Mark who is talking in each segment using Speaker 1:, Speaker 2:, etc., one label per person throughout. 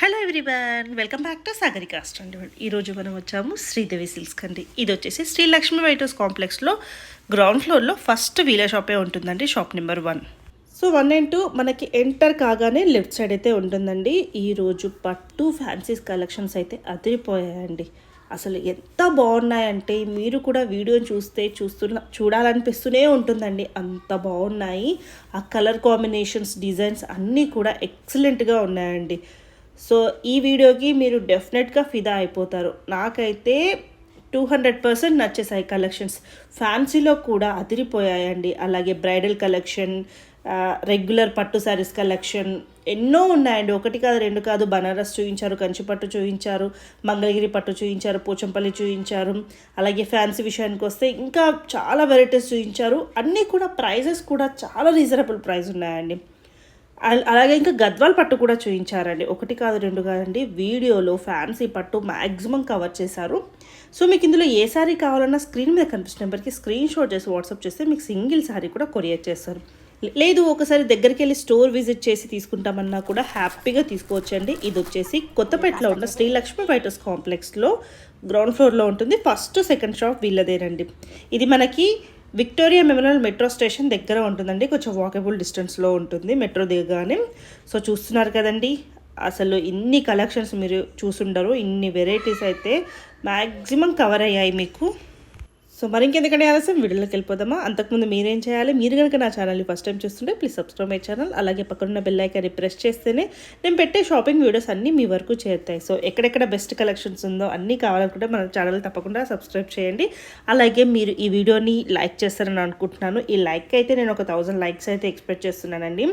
Speaker 1: Hello everyone, welcome back to Sagarika stand. ఈరోజు మనం వచ్చాము శ్రీదేవి సిల్క్స్ కండి. ఇది వచ్చేసి శ్రీ లక్ష్మీ వైటర్స్ కాంప్లెక్స్లో గ్రౌండ్ ఫ్లోర్లో ఫస్ట్ వీలర్ షాపే ఉంటుందండి, షాప్ నెంబర్ 1. సో 1 and 2 మనకి ఎంటర్ కాగానే లెఫ్ట్ సైడ్ అయితే ఉంటుందండి. ఈరోజు పట్టు ఫ్యాన్సీస్ కలెక్షన్స్ అయితే అదిరిపోయాయండి. అసలు ఎంత బాగున్నాయంటే మీరు కూడా వీడియోని చూడాలనిపిస్తూనే ఉంటుందండి, అంత బాగున్నాయి. ఆ కలర్ కాంబినేషన్స్, డిజైన్స్ అన్నీ కూడా ఎక్సలెంట్గా ఉన్నాయండి. సో ఈ వీడియోకి మీరు డెఫినెట్గా ఫిదా అయిపోతారు. నాకైతే 200% నచ్చేసాయి కలెక్షన్స్. ఫ్యాన్సీలో కూడా అదిరిపోయాయండి. అలాగే బ్రైడల్ కలెక్షన్, రెగ్యులర్ పట్టు శారీస్ కలెక్షన్ ఎన్నో ఉన్నాయండి. 1 కాదు 2 కాదు. బనారస్ చూపించారు, కంచిపట్టు చూపించారు, మంగళగిరి పట్టు చూపించారు, పోచంపల్లి చూపించారు. అలాగే ఫ్యాన్సీ విషయానికి వస్తే ఇంకా చాలా వెరైటీస్ చూపించారు. అన్నీ కూడా ప్రైజెస్ కూడా చాలా రీజనబుల్ ప్రైస్ ఉన్నాయండి. అలాగే ఇంకా గద్వాల్ పట్టు కూడా చూపించారండి. 1 కాదు 2 కాదండి. వీడియోలో ఫ్యాన్సీ పట్టు మ్యాక్సిమం కవర్ చేశారు. సో మీకు ఇందులో ఏ శారీ కావాలన్నా స్క్రీన్ మీద కనిపిస్తున్న నెంబర్కి స్క్రీన్ షాట్ చేసి వాట్సాప్ చేస్తే మీకు సింగిల్ శారీ కూడా కొరియర్ చేస్తారు. లేదు ఒకసారి దగ్గరికి వెళ్ళి స్టోర్ విజిట్ చేసి తీసుకుంటామన్నా కూడా హ్యాపీగా తీసుకోవచ్చండి. ఇది వచ్చేసి కొత్తపేటలో ఉన్న శ్రీ లక్ష్మీ వైటర్స్ కాంప్లెక్స్లో గ్రౌండ్ ఫ్లోర్లో ఉంటుంది. ఫస్ట్ సెకండ్ షాప్ వీళ్ళదేనండి. ఇది మనకి విక్టోరియా మెమోరియల్ మెట్రో స్టేషన్ దగ్గర ఉంటుందండి. కొంచెం వాకబుల్ డిస్టెన్స్లో ఉంటుంది మెట్రో దిగగానే. సో చూస్తున్నారు కదండి, అసలు ఇన్ని కలెక్షన్స్ మీరు చూసుండరు. ఇన్ని వెరైటీస్ అయితే మ్యాక్సిమం కవర్ అయ్యాయి మీకు. సో మరి ఇంకెందుకంటే ఆలస్యం వీడియోలోకి వెళ్ళిపోదామా? అంతకుముందు మీరేం చేయాలి? మీరు కనుక నా ఛానల్ని ఫస్ట్ టైం చూస్తుంటే ప్లీజ్ సబ్స్క్రైబ్ మై ఛానల్. అలాగే పక్కనున్న బెల్ ఐకాన్ని ప్రెస్ చేస్తేనే నేను పెట్టే షాపింగ్ వీడియోస్ అన్నీ మీ వరకు చేరుతాయి. సో ఎక్కడెక్కడ బెస్ట్ కలెక్షన్స్ ఉందో అన్నీ కావాలనుకుంటే మన ఛానల్ తప్పకుండా సబ్స్క్రైబ్ చేయండి. అలాగే మీరు ఈ వీడియోని లైక్ చేస్తారని అనుకుంటున్నాను. ఈ లైక్ అయితే నేను ఒక 1000 లైక్స్ అయితే ఎక్స్పెక్ట్ చేస్తున్నానండి.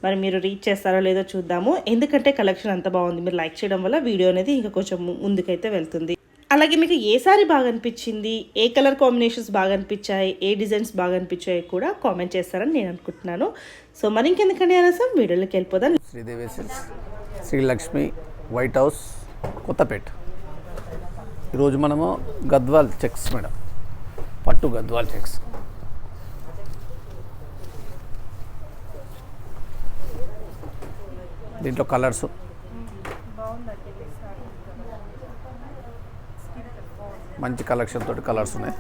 Speaker 1: మరి మీరు రీచ్ చేస్తారో లేదో చూద్దాము. ఎందుకంటే కలెక్షన్ అంత బాగుంది. మీరు లైక్ చేయడం వల్ల వీడియో అనేది ఇంకా కొంచెం ముందుకైతే వెళ్తుంది. అలాగే మీకు ఏ సారీ బాగా అనిపించింది, ఏ కలర్ కాంబినేషన్స్ బాగా అనిపించాయి, ఏ డిజైన్స్ బాగా అనిపించాయి కూడా కామెంట్ చేస్తారని నేను అనుకుంటున్నాను. సో మరి ఇంకెందుకని ఆలస్యం వీడియోలోకి వెళ్ళిపోదాం.
Speaker 2: Sridevi silks, Sri Lakshmi white house, Kothapeta. ఈరోజు మనము గద్వాల్ చెక్స్ మేడం, పట్టు గద్వాల్ చెక్స్. దీంట్లో కలర్స్ మంచి కలెక్షన్ తోటి కలర్స్ ఉన్నాయి.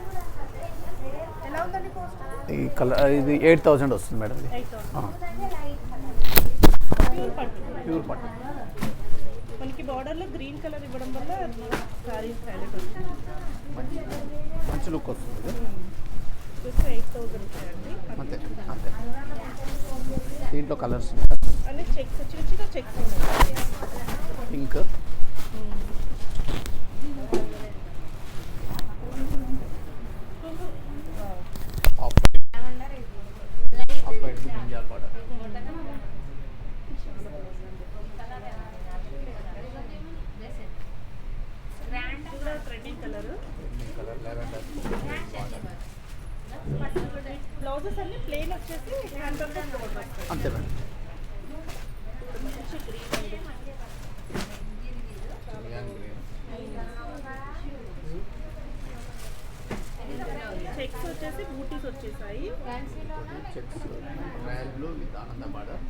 Speaker 2: ఈ కలర్ ఇది 8000 వస్తుంది మేడం. ఇది ప్యూర్ పట్టు.
Speaker 1: మనకి బార్డర్లో గ్రీన్ కలర్ ఇవ్వడం వల్ల సారీస్ హైలైట్ వస్తుంది.
Speaker 2: మంచి లుక్ వస్తుంది.
Speaker 1: 8000
Speaker 2: అంతే అంతే. దీంట్లో కలర్స్
Speaker 1: అన్ని చెక్స్, చిన్న చిన్న చెక్స్ ఉన్నాయి.
Speaker 2: పింక్,
Speaker 1: బ్లౌజెస్ అన్ని ప్లేన్ వచ్చేసి హ్యాండ్ వర్క్
Speaker 2: అంతే మేడం.
Speaker 1: చెక్స్ వచ్చేసి బూటీస్ వచ్చేసాయి.
Speaker 2: చెక్స్ రాయల్ బ్లూ విత్ ఆనంద border,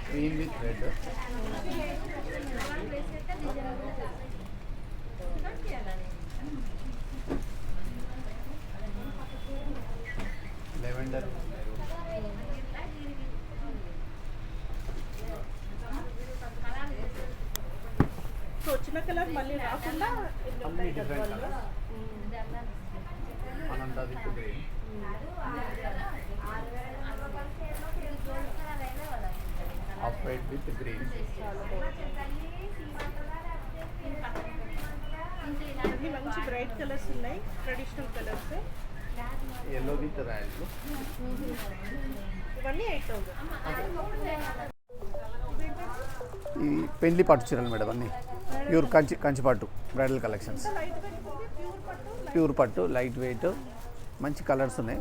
Speaker 2: cream with red, lavender,
Speaker 1: so వచ్చిన కలర్ మళ్ళీ రాకుండా
Speaker 2: అన్ని different colours. Anantha with green, off white with green,
Speaker 1: అన్ని మంచి బ్రైట్ కలర్స్ ఉన్నాయి, traditional colours.
Speaker 2: Yellow with royal blue.
Speaker 1: ఇవన్నీ 8000.
Speaker 2: ఈ పెళ్లి పట్టు చీరలు మేడం, అన్నీ ప్యూర్ కంచి పట్టు బ్రైడల్ కలెక్షన్స్. ప్యూర్ పట్టు, లైట్ వెయిట్, మంచి కలర్స్ ఉన్నాయి.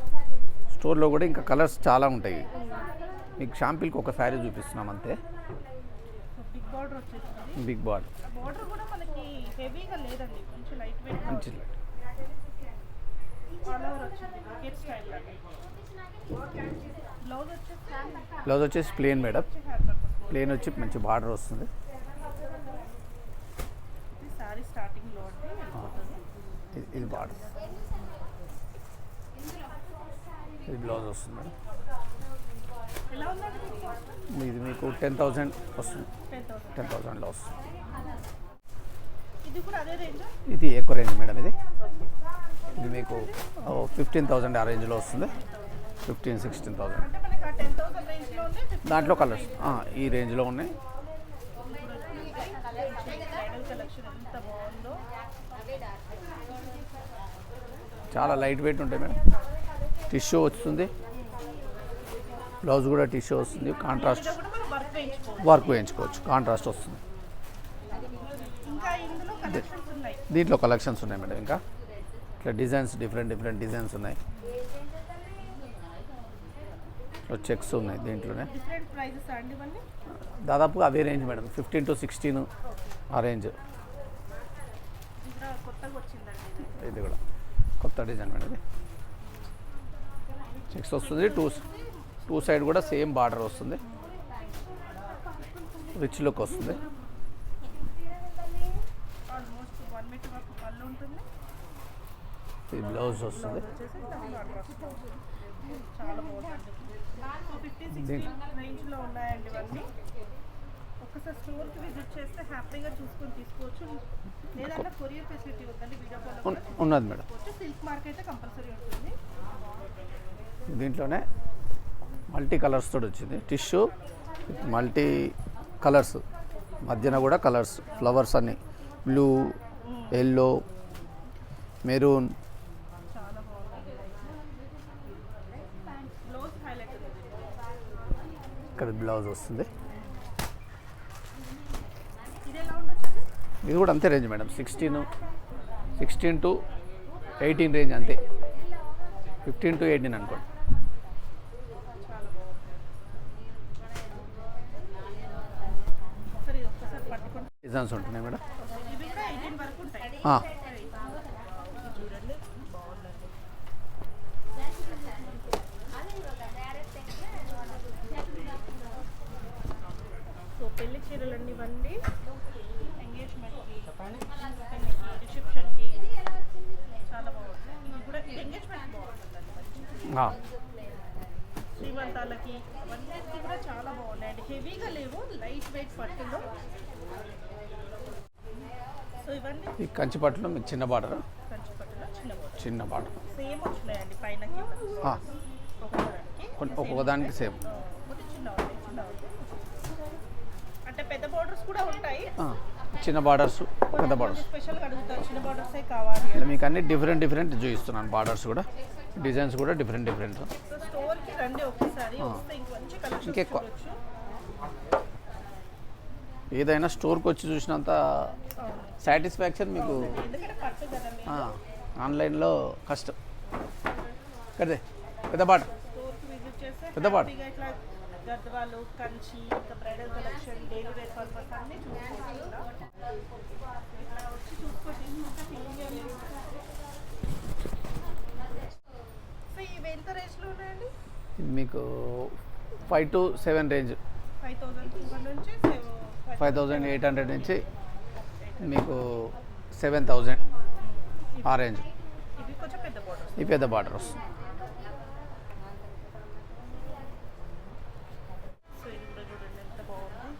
Speaker 2: స్టోర్లో కూడా ఇంకా కలర్స్ చాలా ఉంటాయి. మీకు షాంపిల్కి ఒక శారీ చూపిస్తున్నాం అంతే. బిగ్ బార్డర్, మంచి లైట్. బ్లౌజ్ వచ్చేసి ప్లెయిన్ మేడం, ప్లెయిన్ వచ్చి మంచి బార్డర్ వస్తుంది.
Speaker 1: సారీ స్టార్టింగ్లో
Speaker 2: ఇది బార్డర్, ఇది బ్లౌజ్ వస్తుంది మేడం.
Speaker 1: ఎలా ఉందండి?
Speaker 2: ఇది మీకు 10,000 వస్తుంది,
Speaker 1: 10,000.
Speaker 2: 10,000లో వస్తుంది.
Speaker 1: ఇది కూడా అదే రేంజ్?
Speaker 2: ఇది ఎక్కువ రేంజ్ మేడం. ఇది మీకు 15,000 ఆ రేంజ్లో వస్తుంది, 15-16,000.
Speaker 1: అంటే మనకి ఆ 10,000 రేంజ్లో ఉన్నాయి.
Speaker 2: దాంట్లో కలర్స్ ఈ రేంజ్లో ఉన్నాయి.
Speaker 1: బ్రైడల్ కలెక్షన్ ఎంత బాగుందో.
Speaker 2: చాలా లైట్ వెయిట్ ఉంటాయి మేడం. టిష్యూ వస్తుంది, బ్లౌజ్ కూడా టిష్యూ వస్తుంది. కాంట్రాస్ట్
Speaker 1: కూడా మనం వర్క్ వేయించుకోవచ్చు.
Speaker 2: వర్క్ వేయించుకోవచ్చు, కాంట్రాస్ట్ వస్తుంది.
Speaker 1: ఇంకా ఇందులో కలెక్షన్స్ ఉన్నాయి.
Speaker 2: దీంట్లో కలెక్షన్స్ ఉన్నాయి మేడం. ఇంకా ఇట్లా డిజైన్స్ డిఫరెంట్ డిజైన్స్ ఉన్నాయి. చెక్స్ ఉన్నాయి దీంట్లోనే.
Speaker 1: డిఫరెంట్ ప్రైజెస్ అండి ఇవన్నీ?
Speaker 2: దాదాపుగా అవే రేంజ్ మేడం, 15 to 16 ఆ రేంజ్.
Speaker 1: ఇంకా కొత్తగా వచ్చిందండి
Speaker 2: ఇది కూడా కొత్త డిజైన్ మేడం. ఇది చెక్స్ వస్తుంది, టూ సైడ్ కూడా సేమ్ బార్డర్ వస్తుంది, రిచ్ లుక్ వస్తుంది.
Speaker 1: ఆల్మోస్ట్ 1 మీటర్ వరకు పళ్ళు ఉంటుంది.
Speaker 2: ఇది బ్లౌజ్ వస్తుంది.
Speaker 1: చాలా బాగుంటుంది. 50-60 రేంజ్లో ఉన్నాయండి ఇవన్నీ. ఒకసారి స్టోర్కి విజిట్ చేస్తే హ్యాపీగా చూసుకొని తీసుకోవచ్చు. లేదంటే కొరియర్ ఫెసిలిటీ ఉందండి, వీడియో కాల్
Speaker 2: ఉన్నది మేడం.
Speaker 1: సిల్క్ మార్క్ అయితే కంపల్సరీ ఉంటుంది.
Speaker 2: దీంట్లోనే మల్టీ కలర్స్ తోటి వచ్చింది, టిష్యూ మల్టీ కలర్స్, మధ్యన కూడా కలర్స్, ఫ్లవర్స్ అన్నీ బ్లూ, ఎల్లో, మెరూన్.
Speaker 1: చాలా బాగుంది. బ్లౌజ్ హైలైట్ ఉంది.
Speaker 2: ఇక్కడ బ్లౌజ్ వస్తుంది.
Speaker 1: ఇది ఎలా ఉండొచ్చు?
Speaker 2: ఇది కూడా అంతే రేంజ్ మేడం, 16 to 18 రేంజ్ అంతే, 15 to 18 అనుకోండి.
Speaker 1: చాలా బాగుంది. సరే ఒక్కసారి పట్టుకుంటే
Speaker 2: డిజైన్స్ ఉంటున్నాయి మేడం.
Speaker 1: ఇవి కూడా 18 వరకు ఉంటాయి. చూడండి బాగుందండి. సో పెళ్లి చీరలండి ఇవన్నీ. ఎంగేజ్మెంట్కి, రిసెప్షన్కి చాలా బాగుంటాయి. ఇది కూడా ఎంగేజ్మెంట్ బాగుంటుందండి మంచిగా. శ్రీమంతాలకి అవన్నిటికీ కూడా చాలా బాగున్నాయండి. హెవీగా లేవు, లైట్ వెయిట్ పట్టులో. సో ఇవన్నీ
Speaker 2: ఈ కంచిపట్టులో మీకు చిన్న బార్డర్,
Speaker 1: కంచి పట్టులో
Speaker 2: చిన్న బార్డర్
Speaker 1: సేమ్ వచ్చినాయండి పైన కింద ఒకదానికి.
Speaker 2: ఒక్కొక్కదానికి సేమ్.
Speaker 1: ఒకటి చిన్న ఉంటాయి, చిన్న ఉంటాయి. అంటే పెద్ద బార్డర్స్ కూడా ఉంటాయి.
Speaker 2: చిన్న బార్డర్స్, పెద్ద బార్డర్స్.
Speaker 1: స్పెషల్గా అడుగుతారు చిన్న బార్డర్సే కావాలి.
Speaker 2: ఇలా మీకు అన్ని డిఫరెంట్ చూపిస్తున్నాను. బార్డర్స్ కూడా, డిజైన్స్ కూడా డిఫరెంట్.
Speaker 1: సో స్టోర్కి రండి ఒకసారి, వస్తే ఇంకొంచెం కలెక్షన్
Speaker 2: ఇంకెక్కువ.
Speaker 1: చూడొచ్చు.
Speaker 2: ఏదైనా స్టోర్కి వచ్చి చూసినంత సాటిస్ఫాక్షన్ మీకు
Speaker 1: ఎందుకంటే పట్టు కదా మీరు.
Speaker 2: ఆన్లైన్లో కష్టం. కదే పెద్ద బార్డర్,
Speaker 1: స్టోర్కి విజిట్ చేస్తే
Speaker 2: పెద్ద బార్డర్.
Speaker 1: హ్యాపీగా ఇట్లా గద్వాలు, కంచి, ఇంకా bridal collection, daily wear purpose అన్నీ చూసుకోవచ్చు. ఇట్లా వచ్చి చూసుకోవచ్చు. సో ఇవి ఎంత రేంజ్లో ఉన్నాయండి?
Speaker 2: ఇది మీకు 5 to 7 రేంజ్,
Speaker 1: 5,200 నుంచి
Speaker 2: 5,800 నుంచి మీకు 7,000 ఆ రేంజ్.
Speaker 1: ఇవి కొంచెం పెద్ద బార్డర్స్.
Speaker 2: ఈ పెద్ద బార్డర్ వస్తుంది.
Speaker 1: సో ఇది కూడా చూడండి ఎంత బాగుంది.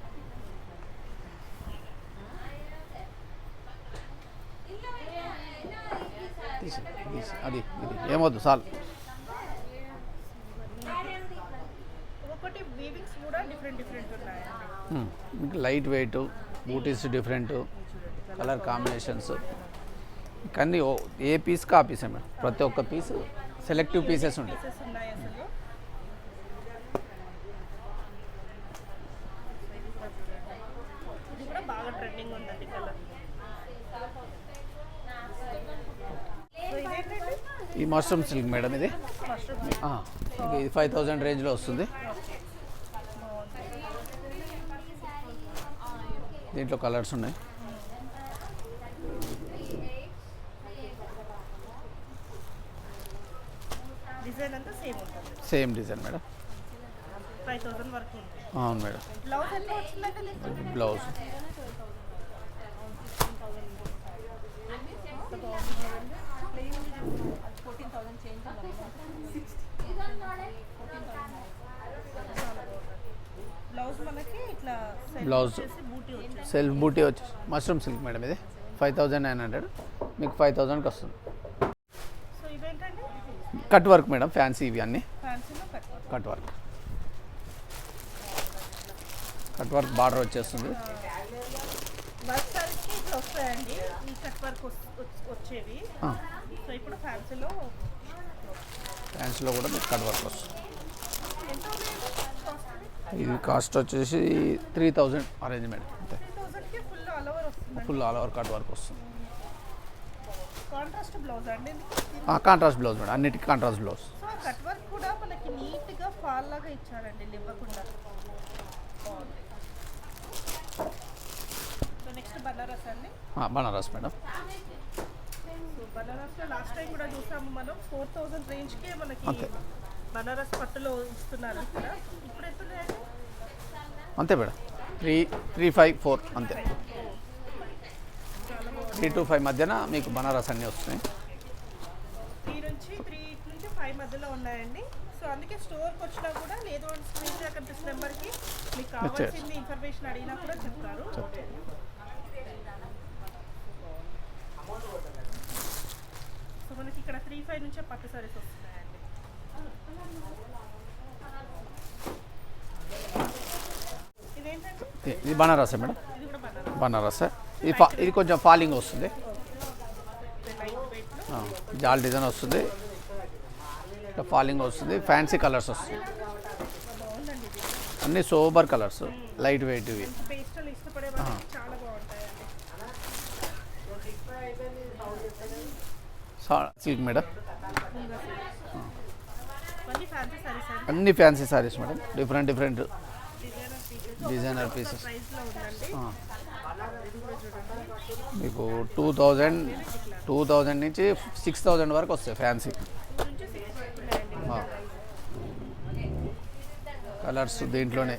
Speaker 2: అది ఇది ఏమొద్దు చాలు.
Speaker 1: ఒకటి వీవింగ్స్ కూడా డిఫరెంట్ ఉన్నాయండి.
Speaker 2: మీకు లైట్ వెయిట్, బూటీస్ డిఫరెంట్, కలర్ కాంబినేషన్స్, కానీ ఏ పీస్కి ఆ పీసే మేడం. ప్రతి ఒక్క పీస్ సెలెక్టివ్ పీసెస్ ఉంటాయి.
Speaker 1: పీసెస్ ఉన్నాయి అసలు. ఇది కూడా బాగా ట్రెండింగ్ ఉందండి కలర్. సో ఇదేంటండి?
Speaker 2: ఈ మష్రూమ్ సిల్క్ మేడం. ఇది
Speaker 1: మష్రూమ్.
Speaker 2: ఇది 5,000 రేంజ్లో వస్తుంది. దీంట్లో కలర్స్ ఉన్నాయి.
Speaker 1: డిజైన్ అంతా సేమ్ ఉంటుంది.
Speaker 2: Same design madam.
Speaker 1: 5,000 వరకు ఉంది.
Speaker 2: అవును మేడం.
Speaker 1: బ్లౌజ్ ఎంత వచ్చిందంటే
Speaker 2: బ్లౌజ్
Speaker 1: బ్లౌజ్ మనకి ఇట్లా
Speaker 2: బ్లౌజ్
Speaker 1: బూటీ వచ్చేసి
Speaker 2: సెల్ఫ్ బూటీ వచ్చి మష్రూమ్ సిల్క్ మేడం. ఇది 5,900 మీకు 5,000కి వస్తుంది.
Speaker 1: సో ఇవేంటండి
Speaker 2: కట్ వర్క్ మేడం, ఫ్యాన్సీ ఇవి అన్నీ
Speaker 1: ఫ్యాన్సీలో cut
Speaker 2: cut work. Cut work border వచ్చేస్తుంది.
Speaker 1: వర్క్ సారీస్కి ఇట్లా వస్తాయండి ఈ కట్ వర్క్ వచ్చేవి. సో ఇప్పుడు ఫ్యాన్సీలో
Speaker 2: ఫ్యాన్సీలో కూడా మీకు కట్ వర్క్ వస్తుంది.
Speaker 1: ఎంత కాస్ట్?
Speaker 2: ఇది కాస్ట్ వచ్చేసి 3,000 అరేంజ్ మేడం. అంతే,
Speaker 1: 3,000కి ఫుల్ ఆల్ ఓవర్ వస్తుంది.
Speaker 2: Full all over cut work వస్తుంది.
Speaker 1: కాంట్రాస్ట్ బ్లౌజ్ అండి ఇది.
Speaker 2: కాంట్రాస్ట్ బ్లౌజ్ మేడం, అన్నిటికీ contrast blouse.
Speaker 1: So cut work కూడా మనకి నీట్గా ఫాల్ లాగా ఇచ్చారండి ఇవ్వకుండా. బాగుంది. సో నెక్స్ట్ బనారస్ అండి.
Speaker 2: బనారస్ మేడం.
Speaker 1: సో బనారస్లో లాస్ట్ టైం కూడా చూసాము మనం 4,000 రేంజ్కే మనకి
Speaker 2: అంతే.
Speaker 1: బనారస్ పట్టులో ఇస్తున్నారు ఇక్కడ. ఇప్పుడు ఎంత ఉన్నాయండి?
Speaker 2: అంతే మేడం, 3,5,4 అంతే. 3 to 5 మధ్యన మీకు బనారస్ అన్నీ వస్తున్నాయి.
Speaker 1: 3 నుంచి 5 మధ్యలో ఉన్నాయండి. సో అందుకే స్టోర్కి వచ్చినా కూడా లేదు స్క్రీన్ షాట్ కనిపిస్తున్న నెంబర్కి మీకు కావాల్సింది ఇన్ఫర్మేషన్ అడిగినా కూడా చెప్తారు. సో మనకి ఇక్కడ 3,500 నుంచే పట్టు సారీస్ వస్తున్నాయండి. ఇదేంటంటే
Speaker 2: ఇది బనారస్ మేడం,
Speaker 1: ఇది కూడా బనారస్
Speaker 2: బనారస్. ఇది కొంచెం ఫాలింగ్ వస్తుంది,
Speaker 1: లైట్ వెయిట్లో.
Speaker 2: జాల్ డిజైన్ వస్తుంది, ఇట్లా ఫాలింగ్ వస్తుంది, ఫ్యాన్సీ కలర్స్ వస్తుంది.
Speaker 1: బాగుందండి ఇది.
Speaker 2: అన్నీ సోబర్ కలర్స్, లైట్ వెయిట్ ఇవి.
Speaker 1: పేస్టల్ ఇష్టపడే వాళ్ళకి చాలా బాగుంటాయండి.
Speaker 2: సిల్క్ మేడం,
Speaker 1: ఇవన్నీ ఫ్యాన్సీ సారీస్ అండి.
Speaker 2: అన్ని fancy saris madam, different
Speaker 1: designer pieces
Speaker 2: designer pieces.
Speaker 1: ప్రైస్లో ఉందండి. ఇది కూడా చూడండి.
Speaker 2: మీకు 2,000 నుంచి 6,000 వరకు వస్తాయి ఫ్యాన్సీ.
Speaker 1: 2 నుంచి 6 వరకు ఉన్నాయండి.
Speaker 2: కలర్స్ దీంట్లోనే.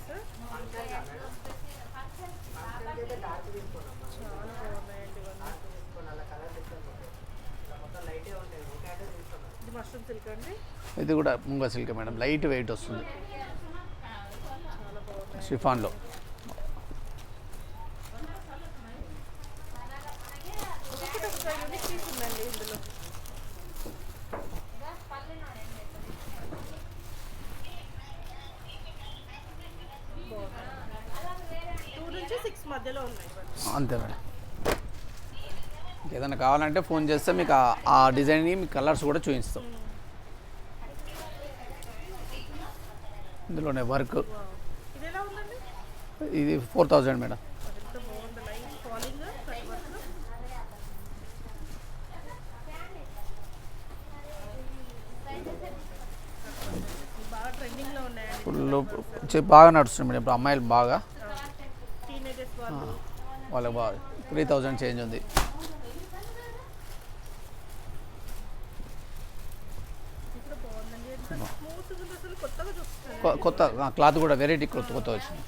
Speaker 1: ఇది మష్రూమ్ సిల్క్ అండి.
Speaker 2: ఇది కూడా ముంగ సిల్క్ మేడం, లైట్ వెయిట్ వస్తుంది షిఫాన్లో.
Speaker 1: ఒక్కొక్కటి ఒక యూనిక్ పీస్ ఉందండి ఇందులో. టూ నుంచి 6 మధ్యలో ఉన్నాయి ఇవన్నీ.
Speaker 2: అంతే మేడం. ఏదైనా కావాలంటే ఫోన్ చేస్తే మీకు ఆ డిజైన్ మీకు కలర్స్ కూడా చూపిస్తాం. ఇందులోనే వర్క్.
Speaker 1: ఇది ఎలా ఉందండి?
Speaker 2: ఇది 4,000 మేడం.
Speaker 1: అది ఎంత బాగుంది. Line falling cut work. బాగా ట్రెండింగ్లో ఉన్నాయండి.
Speaker 2: ఫుల్ బాగా నడుస్తుంది మేడం ఇప్పుడు అమ్మాయిలు బాగా.
Speaker 1: టీనేజర్స్ వాళ్ళు.
Speaker 2: వాళ్ళకి బాగా 3,000 చేంజ్ ఉంది.
Speaker 1: ఇప్పుడు బాగుందండి. ఎంత స్మూత్గా ఉంది అసలు. కొత్తగా చూస్తున్నాను.
Speaker 2: కొత్త క్లాత్ కూడా వెరైటీ కొత్త కొత్త వచ్చింది.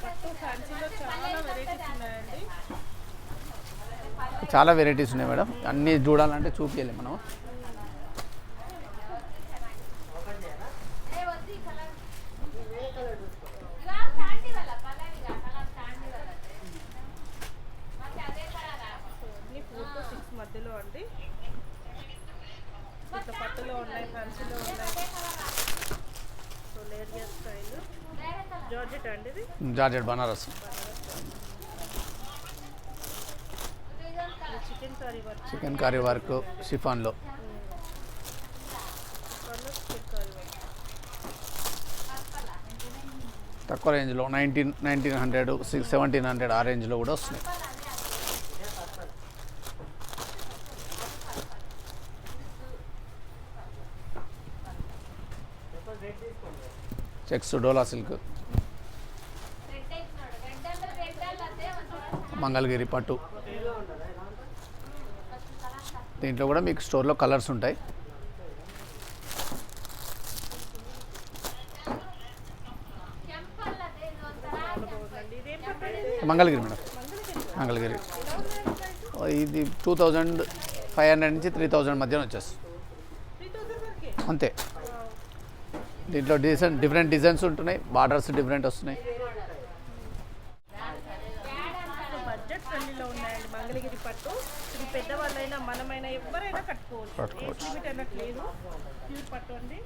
Speaker 1: పట్టు ఫ్యాన్సీలో చాలా వెరైటీస్ ఉన్నాయండి.
Speaker 2: చాలా వెరైటీస్ ఉన్నాయి మేడం, అన్నీ చూడాలంటే చూపించలేము మనం.
Speaker 1: అన్ని 4 to 6 మధ్యలో అండి. ఇట్లా పట్టులో ఉన్నాయి, ఫ్యాన్సీలో ఉన్నాయి. సో లేరియర్ స్టైల్ జార్జెట్ అండి ఇది.
Speaker 2: Georgette Banaras.
Speaker 1: Chikankari work.
Speaker 2: Chikankari work షిఫాన్లో.
Speaker 1: Chikankari work.
Speaker 2: తక్కువ రేంజ్లో 1,900 1,700 ఆ రేంజ్లో కూడా వస్తున్నాయి. చెక్స్ డోలా సిల్క్, మంగళగిరి పట్టు, దీంట్లో కూడా మీకు స్టోర్లో కలర్స్ ఉంటాయి. మంగళగిరి మేడం, మంగళగిరి. ఇది 2500 నుంచి 3000 మధ్యన వచ్చేస్తుంది అంతే. దీంట్లో డిఫరెంట్ డిజైన్స్ ఉంటున్నాయి, బార్డర్స్ డిఫరెంట్ వస్తున్నాయి.
Speaker 1: బడ్జెట్ ఫ్రెండ్లీలో ఉన్నాయండి మంగళగిరి పట్టు. ఇది పెద్దవాళ్ళైనా మనమైనా ఎవరైనా కట్టుకోవచ్చు, ఏజ్ లిమిట్ అన్నట్టు లేదు. ప్యూర్ పట్టు అండి.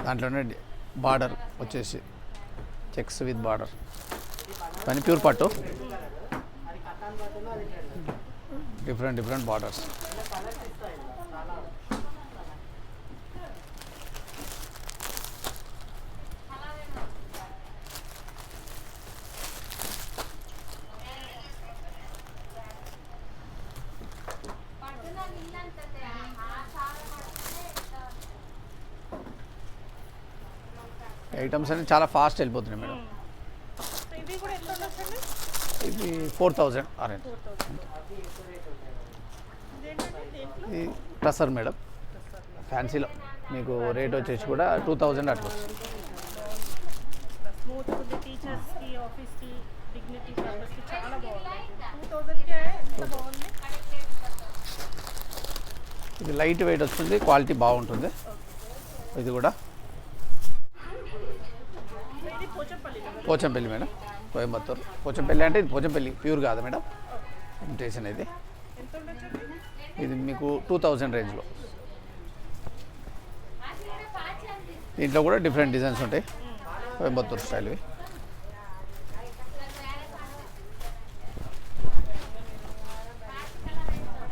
Speaker 2: దాంట్లోనే బార్డర్ వచ్చేసి చెక్స్ విత్ బార్డర్, కానీ ప్యూర్ పట్టు, డిఫరెంట్ బార్డర్స్. ఐటమ్స్ అనేది చాలా ఫాస్ట్ వెళ్ళిపోతున్నాయి మేడం.
Speaker 1: ఇది కూడా ఎంత ఉండొచ్చండి?
Speaker 2: ఇది 4000 అరేంజ్. ఇది టసర్ మేడం, ఫ్యాన్సీలో మీకు రేట్ వచ్చేసి కూడా 2000 అట్లా వస్తుంది.
Speaker 1: స్మూత్ ఉంది, టీచర్స్కి ఆఫీస్కి డిగ్నిటీ పర్పస్కి చాలా బాగుంది. 2000కే ఎంత బాగుంది.
Speaker 2: ఇది లైట్ వెయిట్ వస్తుంది, క్వాలిటీ బాగుంటుంది. ఇది కూడా
Speaker 1: ఇది పోచంపల్లి.
Speaker 2: పోచంపల్లి మేడం, కోయంబత్తూరు. పోచంపల్లి అంటే ఇది పోచంపల్లి ప్యూర్ కాదు మేడం, ఇమిటేషన్. ఇది
Speaker 1: ఎంత ఉండొచ్చండి?
Speaker 2: ఇది మీకు 2000 రేంజ్లో. దీంట్లో కూడా డిఫరెంట్ డిజైన్స్ ఉంటాయి, కోయంబత్తూరు స్టైల్వి.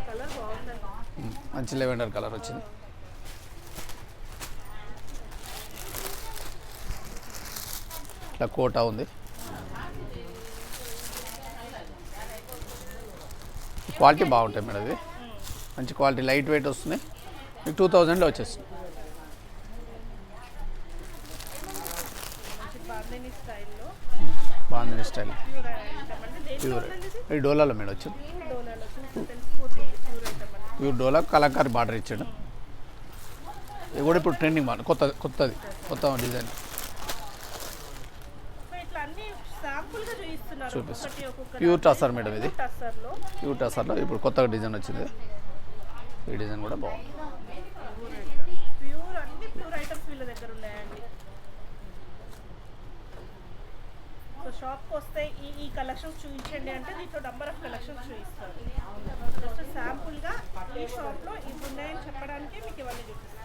Speaker 1: కలర్ బాగుందండి.
Speaker 2: మంచి లెవెండర్ కలర్ వచ్చింది. ఇట్లా కోటా ఉంది. క్వాలిటీ బాగుంటాయి మేడం, ఇది మంచి క్వాలిటీ, లైట్ వెయిట్ వస్తున్నాయి. మీకు 2000లో వచ్చేస్తుంది.
Speaker 1: బాందిని స్టైల్లో
Speaker 2: బాందిని స్టైల్
Speaker 1: ప్యూర్ ఐటమ్ అండి. దేంట్లో
Speaker 2: ప్యూర్.
Speaker 1: ఉందండి ఇది?
Speaker 2: ఇది డోలాలో మేడం వచ్చింది.
Speaker 1: డోలాలో చూస్తే తెలిసిపోతుంది ప్యూర్ ఐటమ్ అండి.
Speaker 2: ప్యూర్ డోలా కలంకారీ బార్డర్ ఇచ్చాడు. ఇది కూడా ఇప్పుడు ట్రెండింగ్ బార్డర్, కొత్త డిజైన్.
Speaker 1: సో ఇట్లా అన్ని శాంపుల్ గా చూపిస్తున్నారు.
Speaker 2: చూపిస్తాను.
Speaker 1: ఒక్కొక్కటి
Speaker 2: ప్యూర్ టసర్ మేడం, ఇది
Speaker 1: టస్సర్లో
Speaker 2: ప్యూర్ టసర్లో ఇప్పుడు కొత్తగా డిజైన్ వచ్చింది. ఈ డిజైన్ కూడా బాగుంది.
Speaker 1: ప్యూర్ అన్ని ప్యూర్ ఐటమ్స్ వీళ్ళ దగ్గర ఉన్నాయండి. సో షాప్కి వస్తే ఈ కలెక్షన్స్ చూపించండి అంటే దీంట్లో నంబర్ ఆఫ్ కలెక్షన్స్ చూపిస్తారు. జస్ట్ శాంపుల్గా ఈ షాప్లో ఇవి ఉన్నాయని చెప్పడానికి మీకు ఇవన్నీ చూపిస్తారు.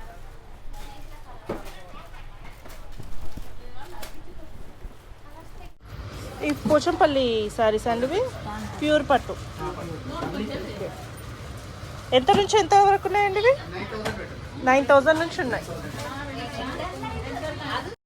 Speaker 1: ఈ పోచంపల్లి శారీస్ అండి, ఇవి ప్యూర్ పట్టు. ఎంత నుంచి ఎంత వరకు ఉన్నాయండి ఇవి? 9000 నుంచి ఉన్నాయి.